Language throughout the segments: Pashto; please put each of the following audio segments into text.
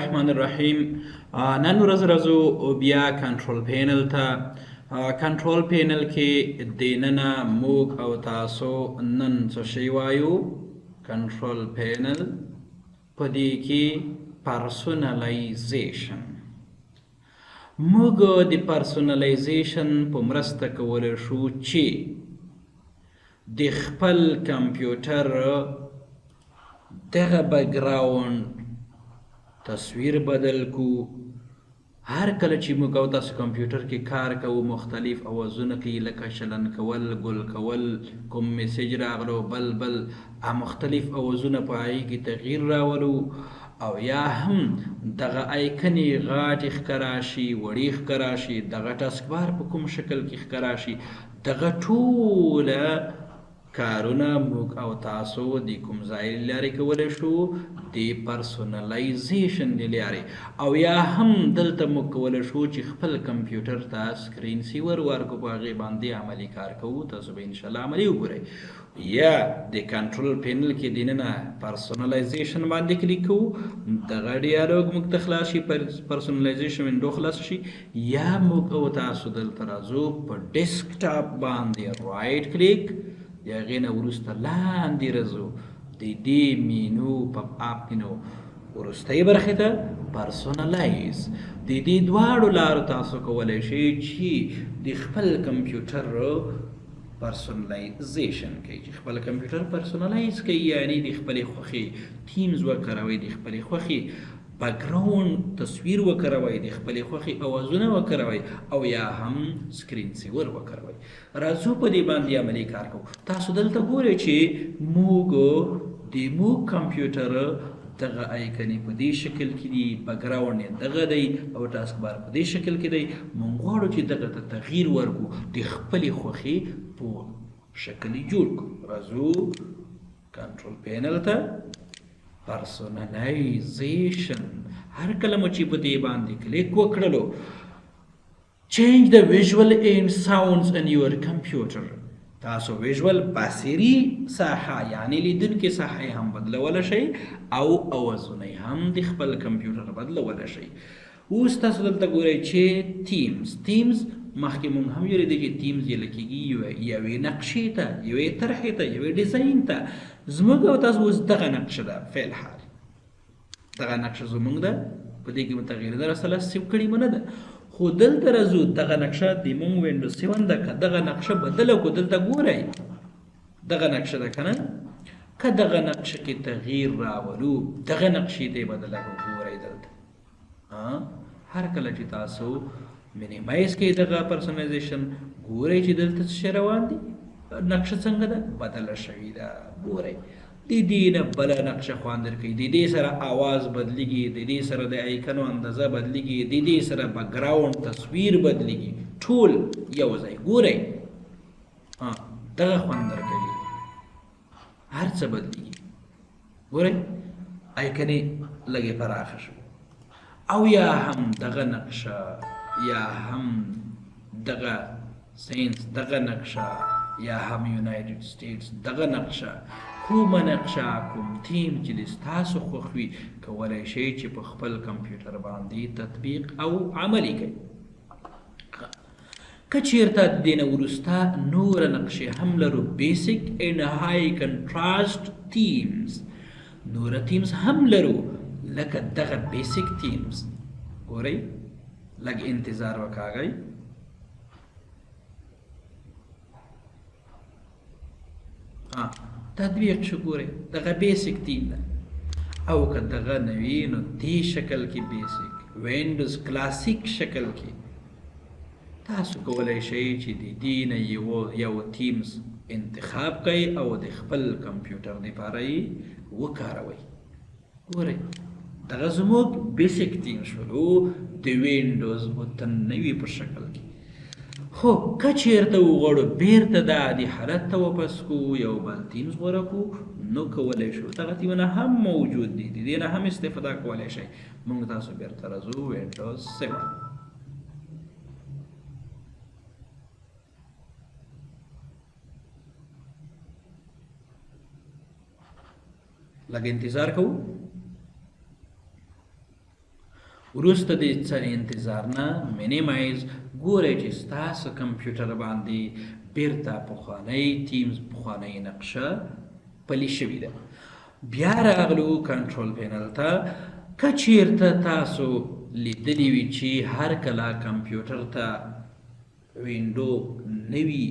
الرحمن الرحیم. نن ورځ راځو بیا کنټرول پینل ته. کنټرول پینل کې دننه موږ او تاسو نن څه شی وایو؟ کنټرول پینل په دې کې پرسونالایزیشن. موږ د پرسونالایزیشن په مرسته کولی شو چې د خپل کمپیوټر دغه بیکګراوند تصویر بدل کو. هر کله چې موږ او تاسو کمپیوټر کې کار کوو مختلف اوازونه کوي، لکه چلن کول، ګل کول، کوم میسیج راغلو، بل مختلف اوازونه په هغې کې تغییر راولو، او یا هم دغه آیکنې غاټې ښکاره شي، وړې ښکاره شي، دغه ټاسک بار په کوم شکل کې ښکاره شي. دغه ټوله کارونه موږ او تاسو د کوم ځای له لارې کولی شو؟ د پرسونالایزیشن له لارې. او یا هم دلته موږ کولی شو چې خپل کمپیوټر ته سکرین سیور ورکړو، په هغې باندې عملي کار کوو. تاسو به انشاءالله عملي وګورئ. یا د کنټرول پینل کې دننه پرسونالایزیشن باندې کلیک کوو، دغه ډیالوګ موږ ته خلاص شي، پرسونالایزیشن وینډو خلاص شي. یا موږ او تاسو دلته راځو، په ډیسکټاپ باندې رایټ کلیک، د هغې نه وروسته لاندې راځو، د دې مینو پاپ اپ مینو وروستۍ برخې ته پرسونالایز. د دې دواړو لارو تاسو کولی شئ چې د خپل کمپیوټر پرسونالایزیشن کوي، چې خپل کمپیوټر پرسونالایز کوي، یعنی د خپلې خوښې تیمز وکاروئ، د خپلې خوښې بیکګراوند تصویر وکاروئ، د خپلې خوښې اوازونه وکاروئ، او یا هم سکرین سیور وکاروئ. راځو په دې باندې عملي کار کوو. تاسو دلته ګورئ چې موږ د موږ کمپیوټر دغه آیکنې په دې شکل کې دي، بیکګراوند یې دغه دی، او ټاسک بار په دې شکل کې دی. موږ غواړو چې دغه ته تغییر ورکړو، د خپلې خوښې په شکل یې جوړ کړو. راځو کنټرول پینل ته، پرسونالایزیشن. هر کله مو چې په دې باندې کلیک وکړلو، change the visual and sounds in your computer. تاسو ویژول بصري ساحه یعنی لیدونکې ساحه هم بدلولی شئ، او اوازونه هم د خپل کمپیوټر بدلولی شئ. اوس تاسو دلته ګورئ چې تیمز مخکې مونږ هم ویلي چې تیمز ویل کېږي یوې نقشې ته، یوې طرحې ته، یوې ډیزاین ته. زموږ او تاسو اوس دغه نقشه ده، فعل حال دغه نقشه زموږ ده، په دې کې مو تغییر نه راسله، سیو کړې مو نه ده. خو دلته راځو، دغه نقشه د مونږ وینډو 7 ده. که دغه نقشه بدله کړو، دلته ګورئ دغه نقشه ده که نه؟ که دغه نقشه کې تغییر راولو، دغه نقشې ته یې بدله کړو، ګورئ دلته هر کله چې تاسو مینیمایز کوئ دغه پرسونالایزیشن، ګورئ چې دلته څه شی روان دي، نقشه څنګه ده، بدله شوې ده. ګورئ د دې نه بله نقشه خوند درکوي، د دې سره آواز بدلیږي، د دې سره د آیکنو اندازه بدلیږي، د دې سره بیکګراوند تصویر بدلیږي، ټول یو ځای. ګورئ دغه خوند درکوي، هر څه بدلیږي. ګورئ آیکنې لږې پراخه شو، او یا هم دغه نقشه، یا هم دغه ساینس دغه نقشه، یا هم یونایټډ سټیټس دغه نقشه. کومه نقشه، کوم تیم چې ستاسو خوښ وي، کولی شئ چې په خپل کمپیوټر باندې تطبیق او عملي کړئ. که چیرته د دې نه وروسته نوره نقشې هم لرو، بیسک اینډ های کنټراسټ تیمز، نوره تیمز هم لرو، لکه دغه بیسک تیمز. ګورئ لږ انتظار وکاږئ. تطبیق شو، ګورئ دغه بیسک تیم ده. او که دغه نه وي، نو دې شکل کې بیسک وینډوز کلاسیک شکل کې تاسو کولی شئ چې د دې نه یو تیمز انتخاب کړئ، او د خپل کمپیوټر دپاره یې وکاروئ. ګورئ دغه زموږ بیسک تیم شولو، د وینډوز 9 په شکل کې. خو که چیرته وغواړو بیرته د عادي حالت ته واپس کړو، یو بل تیمز غوره کړو، نو کولی شو. دغه تیمونه هم موجود دي، د دې نه هم استفاده کولی شئ. موږ تاسو بیرته راځو وینډوز 7. لږ انتظار کوو. وروسته د څه انتظار نه مینیمایز ګورئ چې ستاسو کمپیوټر باندې بیرته پخوانی تیمز پخوانی نقشه پلی شوې ده. بیا راغلو کنټرول پینل ته. که چیرته تاسو لیدلی وي چې هر کله کمپیوټر ته وینډو نوي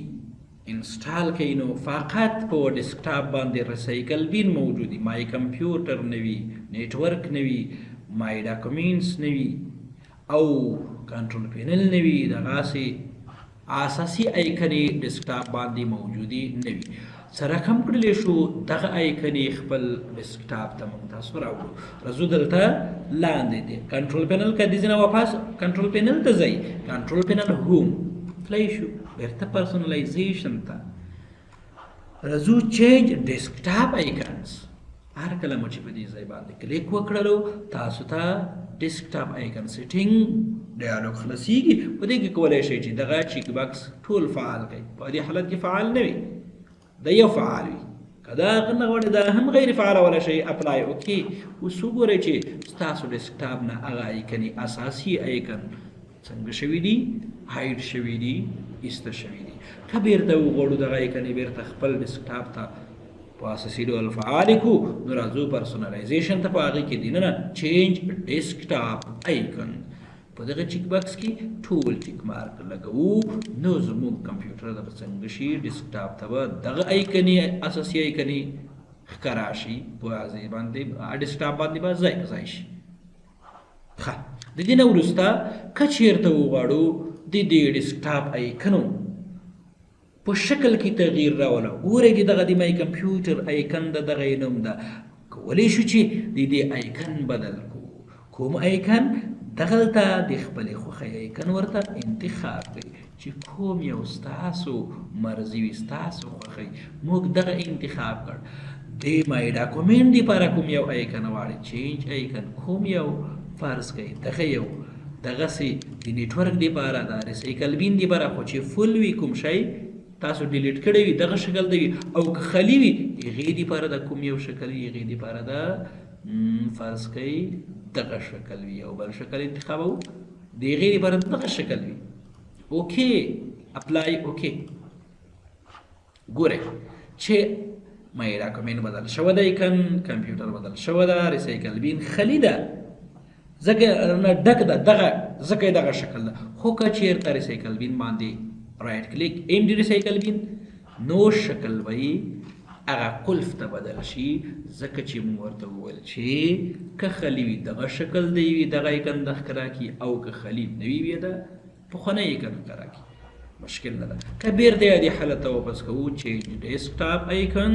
انسټال کوي نو فقط په ډیسکټاپ باندې ریسایکل بین موجودي، مای کمپیوټر نوي، نیټورک نوي، مای ډاکومنټس نوي او کنټرول پینل نوي، دغسې اساسي ایکنې ډیسکټاپ باندې موجودي نوي. سره کم کړلی شو دغه ایکنې خپل ډیسکټاپ ته موږ تاسو راوړو. راځو دلته لاندې دی کنټرول پینل که دې ځای نه واپس کنټرول پینل ته ځئ، کنټرول پینل هوم تللی شو بیرته پرسونلایزیشن ته راځو. چینج ډیسکټاپ ایکنز هر کله مو چې په دې ځای باندې کلیک وکړلو تاسو ته ډیسکټاپ ایکن سیټینګ ډایالوګ خلاصیږي. په دې کې کولی شئ چې دغه چیک باکس ټول فعال کړئ. په دې حالت کې فعال نه وي، دا یو فعال وي. که دا نه غواړئ دا هم غیر فعالولی شئ، اپلای اوکې. اوس وګورئ چې ستاسو ډیسکټاپ نه هغه ایکنې اساسي ایکن څنګه شوي دي، هایډ شوي دي، ایسته شوي دي. که بیرته وغواړو دغه ایکنې بیرته خپل ډیسکټاپ ته په اساسي ډول فعال کړو نو راځو پرسونلایزیشن ته. په هغې کې دننه چینج ډیسکټاپ ایکن په دغه چیک باکس کې ټول ټیک مارک لګوو نو زموږ کمپیوټر دغه څنګه شي ډیسکټاپ ته به دغه ایکنې اساسي ایکنې ښکاره شي، په هغې باندې ډیسکټاپ باندې به ځای په ځای شي. ښه د دې نه وروسته که چېرته وغواړو د دې ډیسکټاپ ایکنو په شکل کې تغییر راولو، ګورئ چې دغه د مای کمپیوټر ایکن د دغه یې نوم ده. کولی شو چې د دې ایکن بدل کړو. کوم ایکن؟ دغلته د خپلې خوښۍ ایکن ورته انتخاب کړئ چې کوم یو ستاسو مرضي وي، ستاسو خوښۍ. موږ دغه انتخاب کړ. د مای ډاکومنټ دپاره کوم یو ایکن غواړئ، چینج ایکن کوم یو فرض کړئ دغه یو. دغسې د نیټورک دپاره د ریسایکل بین دپاره خو چې فل وي کوم شی تاسو ډیلیټ کړی وي دغه شکل دی، او که خالي وي هغې دپاره د کوم یو شکل وي، هغې دپاره د فرض کوئ دغه شکل وي، او بل شکل انتخابوو د هغې دپاره دغه شکل وي. اوکې اپلای اوکې. ګورئ چې مای ډاکومنټ بدل شوی دی، کمپیوټر بدل شوی ده، ریسایکل بین خالي ده ځکه نه ډک ده دغه ځکه یې دغه شکل ده. خو که چېرته ریسایکل بین باندې رایټ کلیک امډي ریسایکل بین نو شکل به یې هغه قلف ته بدل شي، ځکه چې موږ ورته وویل چې که خالي وي دغه شکل دی وي دغه ایکن د ښکاره کړي، او که خالي نه وي بیا د پخوانی ایکن ښکاره کړي. مشکل نه ده. که بیرته یې دې حالت ته واپس کوو چینج ډیسکټاپ ایکن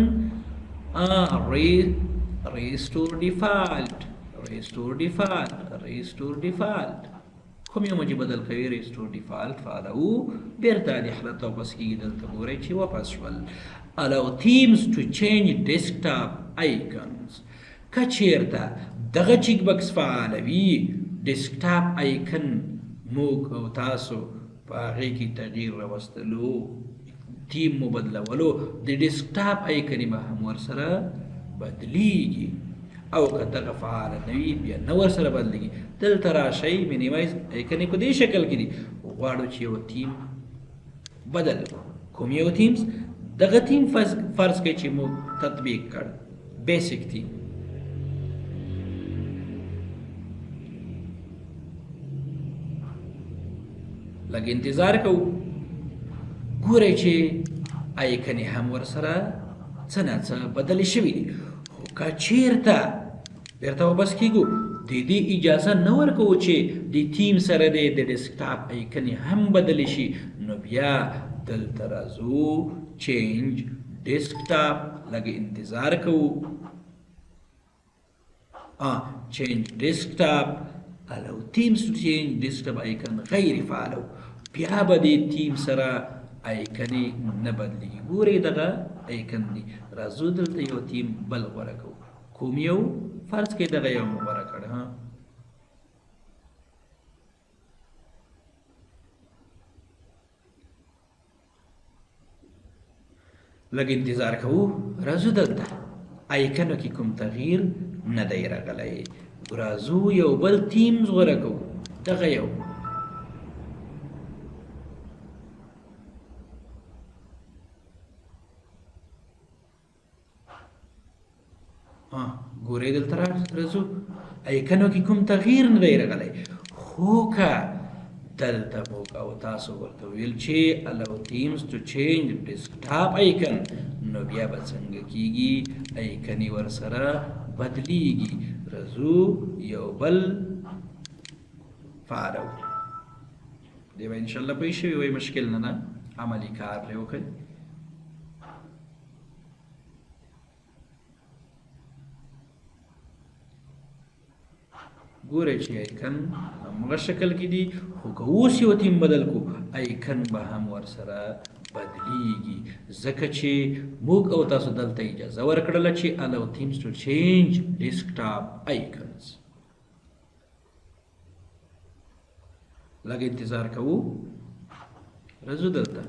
ریسټور ډیفالټ کوم یو مو چې بدل کوي ریسټور ډیفالټ فعالوو. بیرته دې حالت ته واپس کېږي. دلته ګورئ چې واپس شول. allow themes to change desktop icons. که چېرته دغه چیک بکس فعالوي ډیسکټاپ ایکن موږ او تاسو په هغې کې تغییر راوستلو، تیم مو بدلولو، د ډیسکټاپ ایکنې به هم ورسره بدلیږي. او که دغه فعاله نه وي بیا نه ورسره بدلېږي. دلته راشئ مینیمایز ایکنې په دې شکل کې دي. غواړو چې یو تیم بدل کړو. کوم یو تیمز؟ دغه تیم فرض کړئ چې موږ تطبیق کړ بیسیک تیم. لږ انتظار کوو. ګورئ چې ایکنې هم ورسره څه نه څه بدلې شوي دي. خو که چېرته بیرته واپس کېږو د دې اجازه نه ورکوو چې د تیم سره د ډیسکټاپ ایکنې هم بدلې شي، نو بیا دلته راځو چینج ډیسکټاپ. لږ انتظار کوو. چینج ډیسکټاپ allow teams to change desktop icon غیر فعالو. بیا به د تیم سره ایکنې نه بدلېږي. ګورئ دغه ایکن دی. راځو دلته یو تیم بل غوره کوو. کوم یو؟ فرض کړئ دغه یو مو غوره کړ. لږ انتظار کوو. راځو دلته ایکنو کې کوم تغییر نه دی راغلی. راځو یو بل تیمز غوره کوو دغه یو ګورئ دلته راځو ایکنو کې کوم تغییر نه دی راغلی خو که دلته موږ او تاسو ورته ویل چې allow themes to change desktop icon نو بیا به څنګه کیږي ایکنې ورسره بدلیږي راځو یو بل فعالو دی به انشاءالله پوه شوي وایي مشکل نه ده عملي کار پرې وکړئ ګورئ چې ایکن همغه شکل کې دي خو که اوس یو تیم بدل کو ایکن به هم ورسره بدلیږي ځکه چې موږ او تاسو دلته اجازه ورکړله چې allow themes to change desktop icons لږ انتظار کوو راځو دلته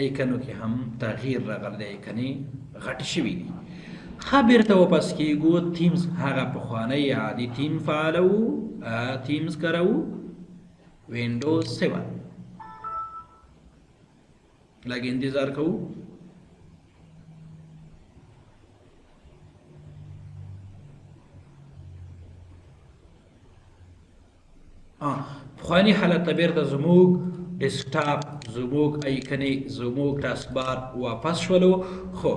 ایکنو کې هم تغییر راغلی دی ایکنې غټې شوي دي ښه بیرته واپس کېږو تیمز هغه پخوانی عادي تیم فعاله و تیمز کره و وینډوز 7 لږ انتظار کوو پخوانی حالت ته بیرته زموږ ډیسکټاپ زموږ ایکنې زموږ ټاسک بار واپس شولو خو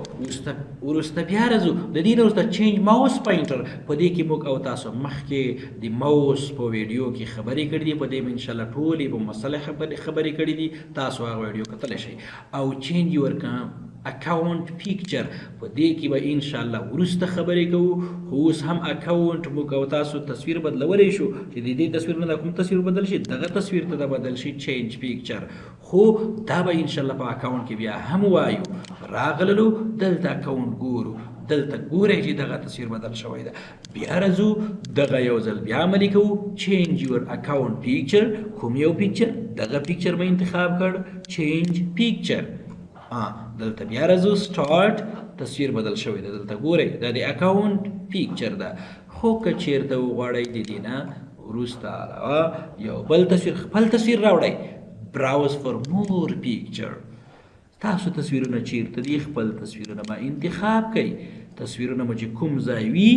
وروسته بیا راځو د دې نه وروسته چینج ماوس پوینټر په دې کې موږ او تاسو مخکې د ماوس په ویډیو کې خبرې کړې دي په دې مې انشاءالله ټولې په مسله خبرې کړې دي تاسو هغه ویډیو کتلی شئ او چینج یور اکاونټ پیکچر په دې کې به انشاءالله وروسته خبرې کوو خو اوس هم اکاونټ موږ او تاسو تصویر بدلولی شو چې د دې تصویر نه کوم تصویر بدل شي دغه تصویر ته بدل شي چینج پیکچر خو دا به انشاءالله په اکاونټ کې بیا هم وایو راغللو دلته اکاونټ ګورو دلته ګورئ چې دغه تصویر بدل شوی ده بیا راځو دغه یو ځل بیا عملي کوو چینج یور اکاونټ پیکچر کوم یو پیکچر دغه پیکچر به انتخاب کړ چینج پیکچر دلته بیا راځو سټارټ تصویر بدل شوی ده دلته ګورئ دا د اکاونټ پیکچر ده خو که چیرته وغواړئ د دې نه وروسته علاوه یو بل تصویر خپل تصویر راوړئ براوز فور مور پیکچر تاسو تصویرونه چیرته دي خپل تصویرونه به انتخاب کړئ تصویرونه به چې کوم ځای وي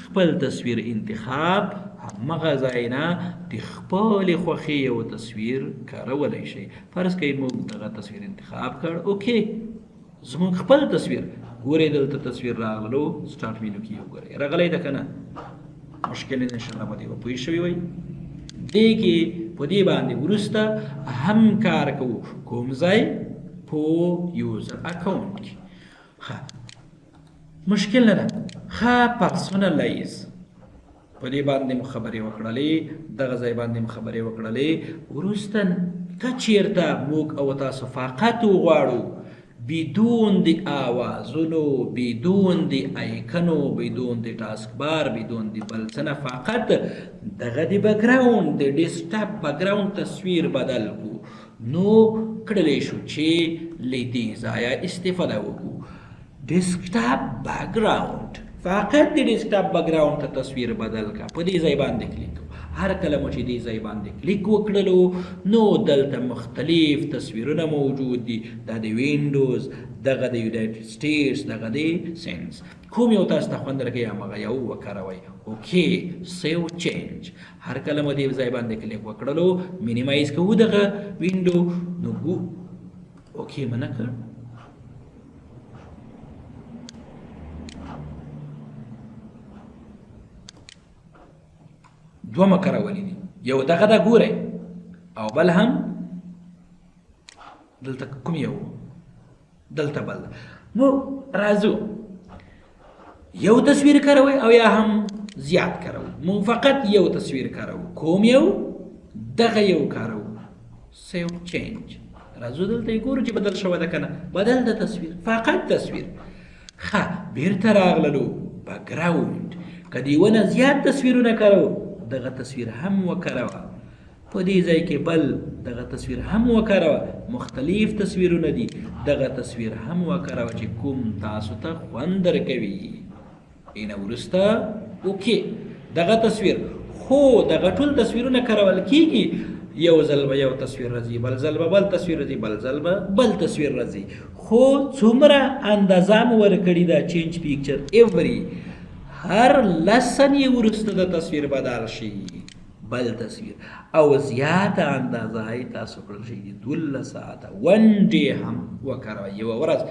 خپل تصویر انتخاب همغه ځای نه د خپلې خوښې یو تصویر کارولی شئ فرض کوئ موږ دغه تصویر انتخاب کړ اوکې زموږ خپل تصویر ګورئ دلته تصویر راغلو سټارټ مینو کې وګورئ راغلی ده که نه مشکل انشاءالله په دې به پوه شوي وئ دې کې په دې باندې وروسته هم کار کوو کوم ځای په یوزر اکاونټ کې ښه مشکل نه ده ښه پرسونلایز په دې باندې مو خبرې وکړلې دغه ځای باندې مو خبرې وکړلې وروسته که چېرته موږ او تاسو فقط وغواړو بدون د آوازونو بدون د ایکنو بدون د ټاسک بار بدون د بل څه نه فقط دغه د بکګراوند د ډیسکټاپ بکګراوند تصویر بدل کو نو کړلی شو چې له دې ځایه استفاده وکړو ډیسکټاپ بکګراوند فقط د ډیسکټاپ بکګراوند ته تصویر بدل کا په دې ځای باندې کلیک هر کله مو چې دې ځای باندې کلیک وکړلو نو دلته مختلف تصویرونه موجود دي دا د وینډوز دغه د یونایټډ سټیټس دغه د سینس کوم یو تاسو ته خوند درکوي همغه یو وکاروئ اوکې سیو چینج هر کله مو دې ځای باندې کلیک وکړلو مینیمایز کوو دغه وینډو نو اوکې منه کړ دوه مکرولې دي یو دغه ده ګورئ او بل هم دلته کوم یو دلته بل نو راځو یو تصویر کاروئ او یا هم زیات کاروئ مونږ فقط یو تصویر کاروو کوم یو دغه یو کاروو سیو چینج راځو دلته یې ګورو چې بدل شوی ده که نه بدل د تصویر فقط تصویر ښه بیرته راغللو بکګراوند که دې ونه زیات تصویرونه کاروو دغه تصویر هم وکاروه په دې ځای کې بل دغه تصویر هم وکاروه مختلف تصویرونه دي دغه تصویر هم وکاروه چې کوم تاسو ته خوند درکوي اینه وروسته اوکې دغه تصویر، خو دغه ټول تصویرونه کارول کیږي. یو ځل به یو تصویر راځي، بل ځل به بل تصویر راځي، بل ځل به بل تصویر راځي. خو څومره اندازه مو ورکړې ده چینج پیکچر ایوری، هر 10 ثانیې وروسته د تصویر بدل شي بل تصویر، او زیاته اندازه یې تاسو کړل شي 12 ساعته 1 ډے هم وکاروئ. یوه ورځ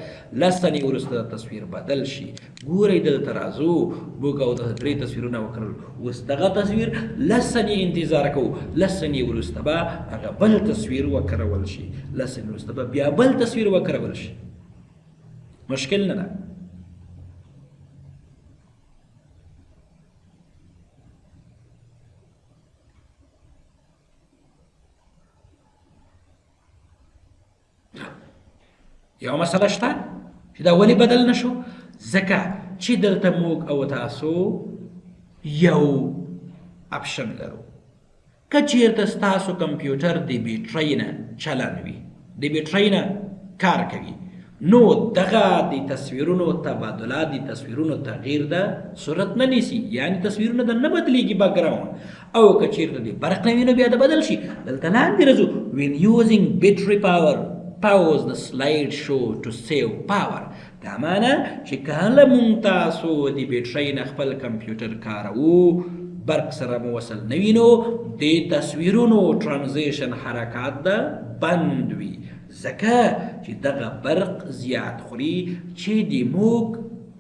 10 ثانیې وروسته د تصویر بدل شي. ګورئ دلته راځو موږ او د 3 تصویرونه وکړل، اوس دغه تصویر 10 ثانیې انتظار کوو، 10 ثانیې وروسته به هغه بل تصویر وکارول شي، 10 ثانیې وروسته به بیا بل تصویر وکارول شي. مشکل نه ده. یو مسله شته چې دا ولې بدل نشو؟ ځکه چې دلته موږ او تاسو یو اپشن لرو. که چیرته ستاسو کمپیوټر د بیټرۍ نه چلن وي، د بیټرۍ نه کار کوي، نو دغه د تصویرونو تبادله، د تصویرونو تغییر د صورت نه نیسي، یعنی تصویرونه د نه بدلیږي بیکګراوند. او که چیرته د برق نه وي نو بیا د بدل شي. دلته لاندې راځو. when using battery power pause the slide show to save power. دا معنی چې کله مونږ تاسو د بیټرۍ نه خپل کمپیوټر کاروو، برق سره مو وصل نه وي، نو د تصویرونو ټرانزیشن حرکات ده بند وي، ځکه چې دغه برق زیات خوري چې د موږ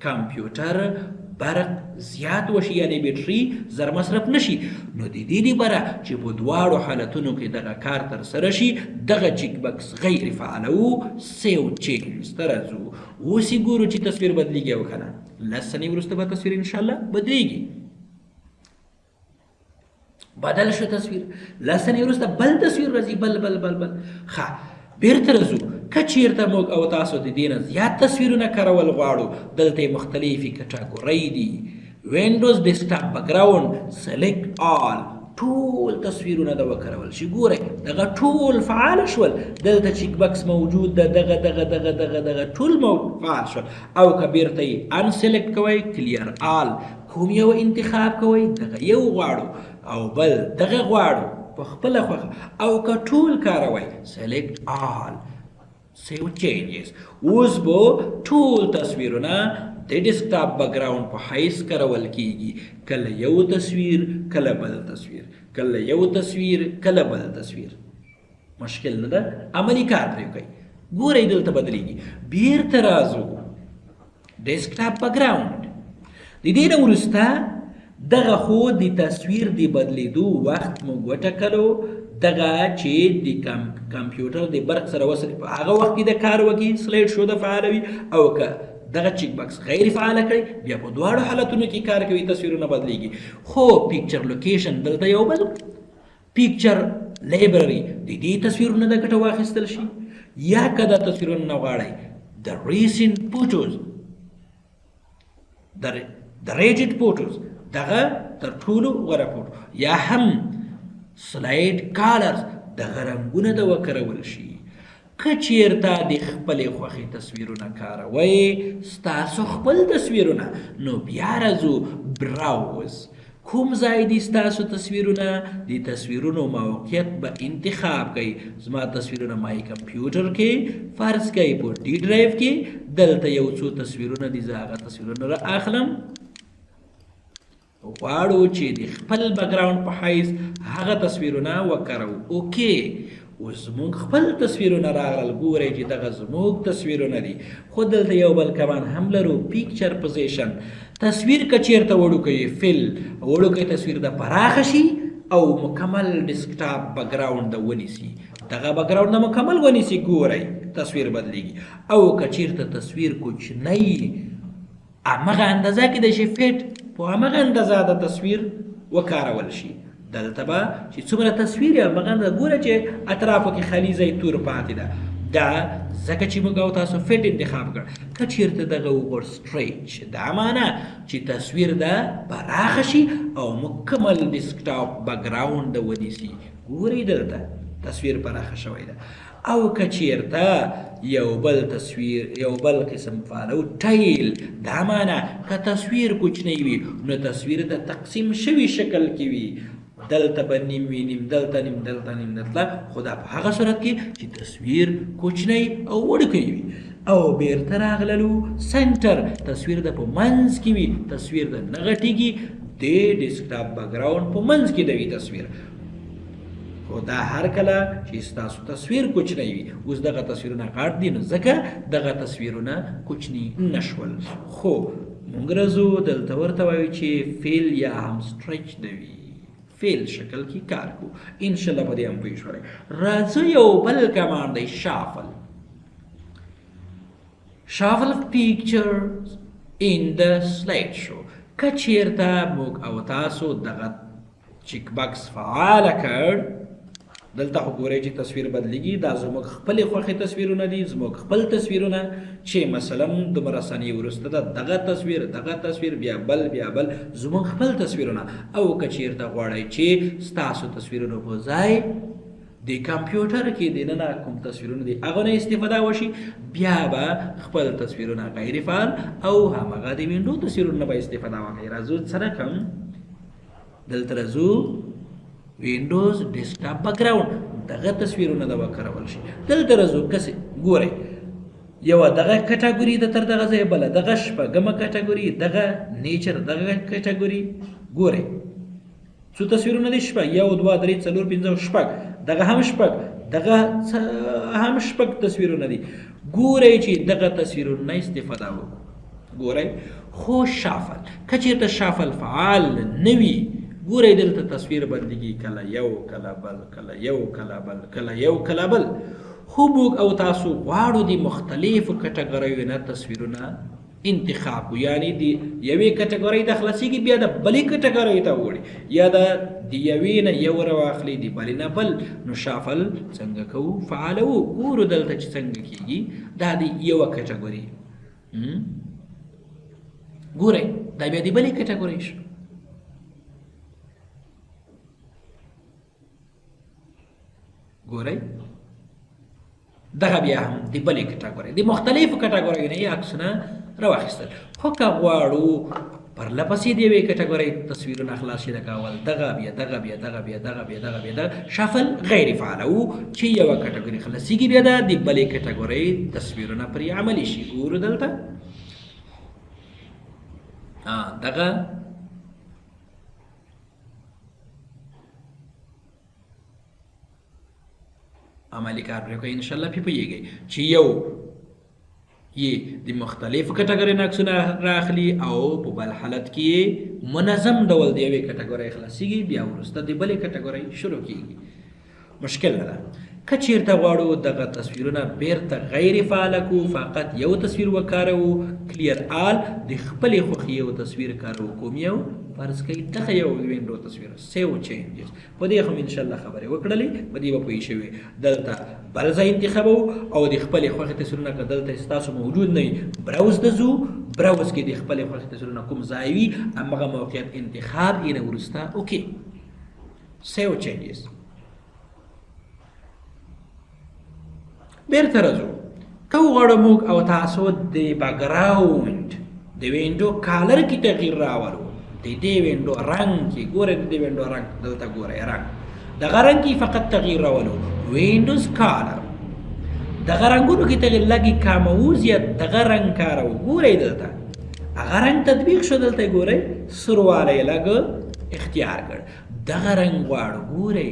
کمپیوټر برق زیات وشي، یعنی بیټرۍ زر مصرف نشي. نو د دې لپاره چې په دواړو حالتونو کې دغه کار تر سره شي، دغه چیک بکس غیر فعاله وو، سیو چینج ته راځو. اوس یې ګورو چې تصویر بدلیږي او که نه. 10 ثانیې وروسته به تصویر انشاءالله بدلیږي. بدل شو تصویر، 10 ثانیې وروسته بل تصویر راځي، بل بل بل بل. ښه بیرته راځو. که چیرته موږ او تاسو د دې نه زیات تصویرونه کارول غواړو، دلته مختلفې کټګورۍ دي. وینډوز ډیسکټاپ بیکګراوند سلیکټ آل، ټول تصویرونه د وکارول شي. ګورئ دغه ټول فعال شول، دلته چیک بکس موجود ده، دغه دغه دغه دغه دغه ټول فعال شول. او که بیرته یې ان سلیکټ کوئ، کلیر آل، کوم یو انتخاب کوئ، دغه یو غواړو او بل دغه غواړو په خپله خوښه، او که ټول کاروئ سلیکټ آل، سیو چینجز. اوس به ټول تصویرونه د ډیسکټاپ بیکګراوند په حیث کارول کیږي. کله یو تصویر، کله بل تصویر، کله یو تصویر، کله بل تصویر. مشکل نه ده، عملی کار پرې کوي. ګورئ دلته بدلیږي. بیرته راځو ډیسکټاپ بیکګراوند. د دې نه وروسته دغه خو د تصویر د بدلیدو وخت موږ وټاکلو، دغه چې د کمپیوټر د برق سره وصل په هغه وخت کې د کار وکړي، سلایډ شو د فعاله وي. او که دغه چیک بکس غیر فعاله کړئ، بیا په دواړو حالتونو کې کار کوي، تصویرونه بدلیږي. خو پیکچر لوکیشن دلته یو بل پیکچر لایبرري، د دې تصویرونه د ګټه واخیستل شي. یا که دا تصویرونه نه غواړئ، د ریسنټ فوټوز، د ریجټ فوټوز، دغه تر ټولو غوره فوټو، یا هم سلایډ کالرز، دغه رنګونه د وکارول شي. که چیرته د خپلې خوښې تصویرونه کاروئ، ستاسو خپل تصویرونه، نو بیا راځو براوز. کوم ځای دي ستاسو تصویرونه؟ د تصویرونو موقعیت به انتخاب کوئ. زما تصویرونه مای کمپیوټر کې فرض کوئ په ډي ډرایو کې. دلته یو څو تصویرونه دي، زه هغه تصویرونه را اخلم. غواړو چې د خپل بیکګراوند په حیث هغه تصویرونه وکاروو. اوکې، اوس زموږ خپل تصویرونه راغلل. ګورئ چې دغه زموږ تصویرونه دي. خو دلته یو بل کمان هم لرو، پیکچر پوزیشن. تصویر که چیرته وړوکی فل وړوکی تصویر د پراخه شي او مکمل ډیسکټاپ بیکګراوند د ونیسي، دغه بیکګراوند د مکمل ونیسي، ګورئ تصویر بدلیږي. او که چیرته تصویر کوچنی همغه اندازه کې د شي فټ، په همغه اندازه د تصویر وکارول شي. دلته به چې څومره تصویر یې همغه اندازه، ګوره چې اطرافو کې خالي ځای تور پاتې ده. دا ځکه چې موږ او تاسو فټ انتخاب کړ. که چیرته دغه وګور سټریچ، دا معنی چې تصویر ده پراخه شي او مکمل ډیسکټاپ بیکګراوند د ونیسي. ګورئ دلته تصویر پراخه شوی ده. او که چیرته یو بل تصویر یو بل قسم فالو ټایل دا معنا که تصویر کوچنی وي نو تصویر د تقسیم شوي شکل کې وي دلته به نیم وي نیم دلته نیم دلته نیم دلته خو دا په هغه صورت کې چې تصویر کوچنی او وړوکی وي او بیرته راغللو سنټر تصویر د په منځ کې وي تصویر د نه غټېږي د ډیسکټاپ بیکګراوند په منځ کې د وي تصویر خو دا هر کله چې ستاسو تصویر کوچنی وي اوس دغه تصویرونه غټ دي نو ځکه دغه تصویرونه کوچني نشول خو موږ راځو دلته ورته وایو چې فیل یا هم سټریچ د وي فیل شکل کې کار کو انشاءالله په دې هم پوه شوئ راځو یو بل کمانډ دی شافل shuffle pictures in the slideshow که چیرته موږ او تاسو دغه چیک باکس فعاله کړ دلته خو ګورئ چې تصویر بدلیږي دا زموږ خپلې خوښې تصویرونه دي زموږ خپل تصویرونه چې مثلا دومره ثانیې وروسته ده دغه تصویر بیا بل زموږ خپل تصویرونه او که چیرته غواړئ چې ستاسو تصویرونو په ځای د کمپیوټر کې دننه کوم تصویرونه دي هغه نه استفاده وشي بیا به خپل تصویرونه غیر فعال او هماغه د وینډو تصویرونه به استفاده وکړئ راځو سره کوم دلته راځو وینډوز ډیسکټاپ بیکګراوند دغه تصویرونه د وکړول شي دلته راځو کس ګورئ یو دغه کټګوري د تر دغه ځای بل دغه شپږمه کټګوري دغه نیچر دغه کټګوري ګورئ څو تصویرونه دي شپږ یو دوه درې څلور پنځه شپږ دغه هم شپږ دغه هم شپږ تصویرونه دي ګورئ چې دغه تصویرونه استفاده وکړو ګورئ خو شافل که چېرته شافل فعال نه وي ګورئ دلته تصویر بدلیږي کله یو کله بل کله یو کله بل کله یو کله بل خو موږ او تاسو غواړو د مختلفو کټګوریو نه تصویرونه انتخاب یعنی د یوې کټګورۍ د خلاصېږي بیا د بلې کټګورۍ ته وړي یا د یوې نه یو راواخلي د بلې نه بل نو شافل څنګه کوو فعالوو ګورو دلته چې څنګه کېږي دا د یوه کټګوري ګورئ دا بیا د بلې کټګورۍ شو ګورئ دغه بیا هم د بلې کټګورۍ د مختلفو کټګوریو نه یې عکسونه راواخیستل خو که غواړو پرله پسې د یوې کټګورۍ تصویرونه خلاص شي لکه اول دغه بیا دغه بیا دغه بیا دغه بیا دغه بیا دغه شافل غیر فعاله و چې یوه کټګورۍ خلاصېږي بیا د بلې کټګورۍ تصویرونه پرې عملي شي ګورو دلته دغه عملی کار پرې کوئ انشاءالله پې پوهېږئ چې یو یې د مختلفو کټګورۍ نه عکسونه رااخلي او په بل حالت کې یې منظم ډول د یوې کټګورۍ خلاصېږي بیا وروسته د بلې کټګورۍ شروع کېږي مشکل نه ده که چېرته غواړو دغه تصویرونه بیرته غیر فعاله کړو فقط یو تصویر وکاروو کلیر آل د خپلې خوښې یو تصویر کاروو کوم یو فرض کوي دغه یو وینډو تصویر سیو چینجز په دې خو انشاءالله خبرې وکړلې په دې به پوه شوې دلته بل ځای انتخابوو او د خپلې خوښې تصویرونه که دلته ستاسو موجود نه وي براوز ته ځو براوز کې د خپلې خوښې تصویرونه کوم ځای وي همغه موقعیت انتخاب یې نه وروسته اوکې سیو چینجز بیرته راځو که وغواړو موږ او تاسو د بیکګراوند د وینډو کالر کې تغییر راولو د دې وینډو رنګ کې ګورئ د دې وینډو رنګ دلته ګورئ رنګ دغه رنګ کې فقط تغییر راولو وینډوز کالر دغه رنګونو کې تغییر لږ کاموز یا دغه رنګ کاروو ګورئ دلته هغه رنګ تطبیق شو دلته ګورئ سوروالی لږ اختیار کړ دغه رنګ غواړو ګورئ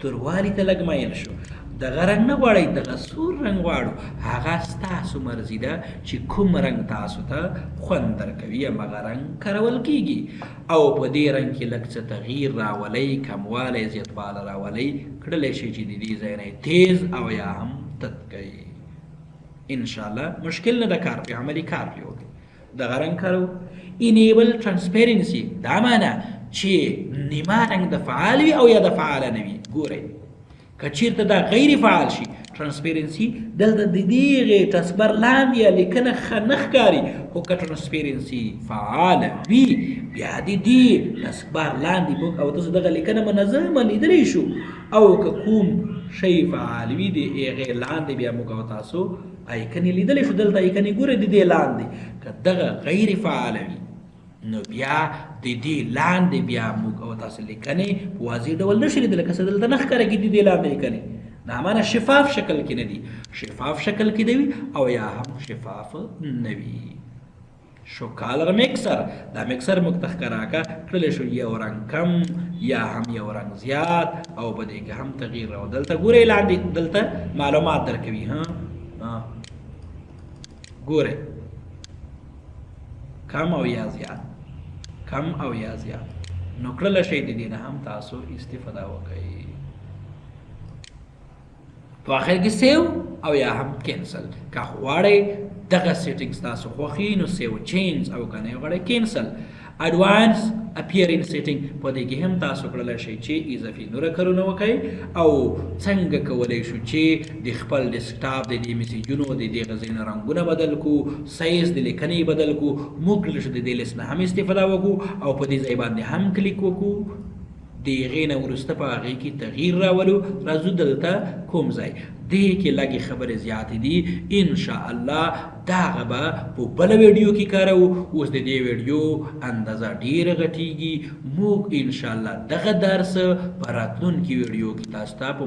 توروالي ته لږ مایل شو دغه رنګ نه غواړئ دغه سور رنګ غواړو هغه ستاسو مرضي ده چې کوم رنګ تاسو ته خوند درکوي همغه رنګ کارول کیږي او په دې رنګ کې لږ څه تغییر راولئ کموالی زیاتوالی راولئ کړلی شئ چې د دې ځای نه تیز او یا هم تت کوي انشاءالله مشکل نه ده کار پرې عملي کار پرې وکړئ دغه رنګ کارو انیبل ترانسپیرنسي دا معنی چې نیمه رنګ د فعال وي او یا د فعاله نه وي ګورئ که چېرته دا غیر فعال شي ترانسپیرنسي دلته د دغې ټسبر لاندې یا لیکنه ښه نه ښکاري خو که ترانسپیرنسي فعاله وي بیا د دې ټسبر لاندې موږ او تاسو دغه لیکنه منظمه لیدلی شو او که کوم شی فعال وي د هغې لاندې بیا موږ او تاسو ایکنې لیدلی شو دلته ایکنې ګورئ د دې لاندې که دغه غیر فعاله وي نو بیا د دې لاندې بیا موږ او تاسو لیکنې په واضح ډول نشي لیدلی که څه دلته نه ښکاره کېږي د دې لاندې لیکنې دا معنی شفاف شکل کې نه دي شفاف شکل کې دی او یا هم شفاف نه وي شو کالر مکسر دا مکسر موږ ته ښکاره کړلی شو یو رنګ کم یا هم یو رنګ زیات او په دې کې هم تغییر راو دلته ګورئ لاندې دلته معلومات درکوي ګورئ کم او یا زیات کم او یا زیات نو کړلی شئ د دې نه هم تاسو استفاده وکړئ په آخر کې سیو او یا هم کینسل که غواړئ دغه سیټینګز تاسو خوښي نو سیو چینج او که نه غواړئ کینسل اډوانس اپیرینګ سیټینګ په دې کې هم تاسو کړلی شئ چې اضافي نوره کارونه وکړئ او څنګه کولی شو چې د خپل ډیسکټاپ د دې میسیجونو د دغه ځای نه رنګونه بدل کړو سایز د لیکنې بدل کړو موږ کړلی شو د دې لیست نه هم استفاده وکړو او په دې ځای باندې هم کلیک وکړو د هغې نه وروسته په هغې کې تغییر راولو راځو دلته کوم ځای دې کې لږې خبرې زیاتې دي انشاءالله دا هغه به په بله ویډیو کې کاروو اوس د دې ویډیو اندازه ډېره غټېږي موږ انشاءالله دغه درس په راتلونکي ویډیو کې تاسو ته په